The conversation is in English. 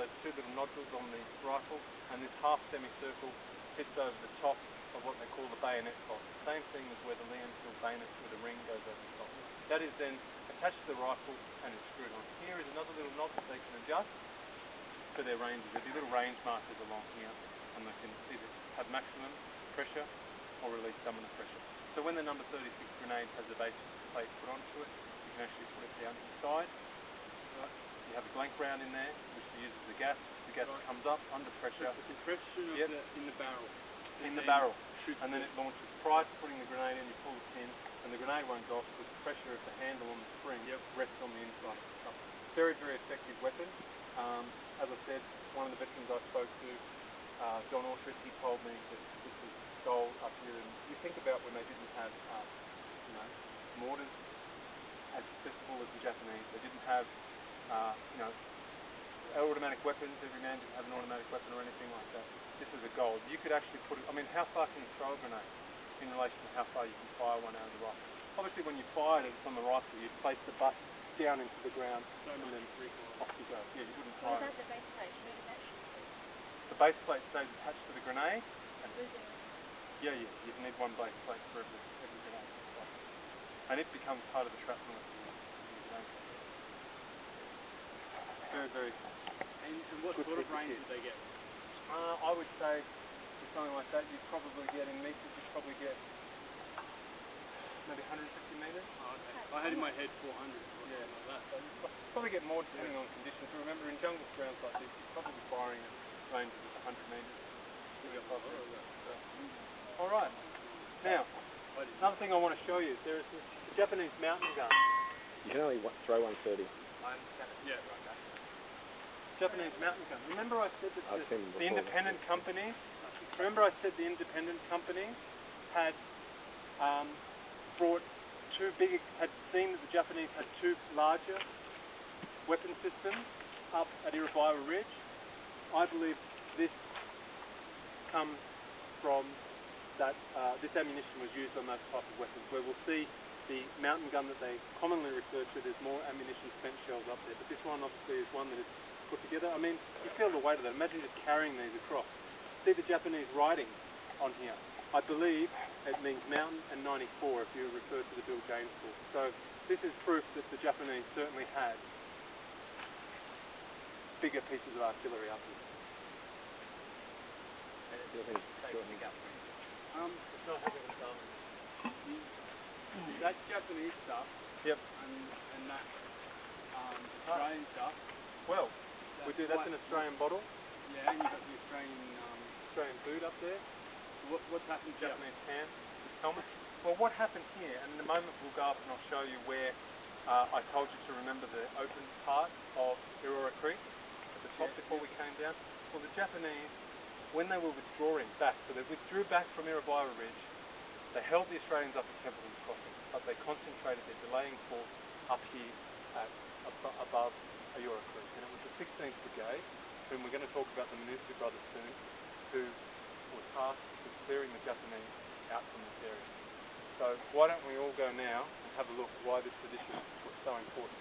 those two little nodules on the rifle, and this half semicircle sits over the top of what they call the bayonet cross. Same thing as where the Liam steel bayonets, where the ring goes over the top. That is then attached to the rifle and is screwed on. Here is another little knob that they can adjust for their ranges. There'll be little range markers along here, and they can either have maximum pressure or release some of the pressure. So when the number 36 grenade has a base plate put onto it, you can actually put it down inside. Right. You have a blank round in there, which uses the gas. The gas comes up under pressure. The compression of in the barrel. In the barrel. And then it launches. Prior to putting the grenade in, you pull the pin, and the grenade won't go off because the pressure of the handle on the spring rests on the inside of the cup. Very, very effective weapon. As I said, one of the veterans I spoke to, John Orchard, he told me that this was gold up here. And you think about when they didn't have, mortars as accessible as the Japanese. They didn't have, automatic weapons. Every man didn't have an automatic weapon or anything like that. This is a gold. You could actually put it, how far can you throw a grenade in relation to how far you can fire one out of the rifle? Obviously when you fired it from the rifle, you'd place the butt down into the ground and then off you go. Yeah, you wouldn't fire it. The base plate? The base plate stays attached to the grenade. And yeah, you'd need one base plate for every grenade. And it becomes part of the shrapnel of the grenade. Very, very And what sort of range did they get? I would say with something like that, you'd probably get in meters, you'd probably get maybe 150 metres. Oh, okay. I had in my head 400 or something like that. So you'd probably get more depending on conditions. But remember, in jungle grounds like this, you're probably firing at ranges of 100 metres. Alright, now, another thing I want to show you, there is this Japanese mountain gun. You can only throw 130. Yeah, right. Japanese mountain gun. Remember I said that the independent companies, had brought had seen that the Japanese had two larger weapon systems up at WWII Ridge. I believe this comes from that this ammunition was used on those type of weapons, where we'll see the mountain gun that they commonly refer to. There's more ammunition spent shells up there, but this one obviously is one that is put together. You feel the weight of that. Imagine just carrying these across. See the Japanese writing on here. I believe it means mountain and 94 if you refer to the Bill James book. So this is proof that the Japanese certainly had bigger pieces of artillery up here. It's not having a gun. That Japanese stuff. Yep. And that Australian stuff. Well, that's an Australian bottle. Yeah, and you've got the Australian boot up there. What's happened to Japanese pants, helmet. Well, what happened here, and in a moment we'll go up and I'll show you where I told you to remember the open part of Eora Creek at the top before we came down. Well, the Japanese, when they were withdrawing back, so they withdrew back from WWII Ridge, they held the Australians up at Templeton's Crossing, but they concentrated their delaying force up here at above Eora Creek. And it was the 16th Brigade, whom we're going to talk about the Manusky brothers soon, who were tasked with clearing the Japanese out from this area. So why don't we all go now and have a look at why this position was so important.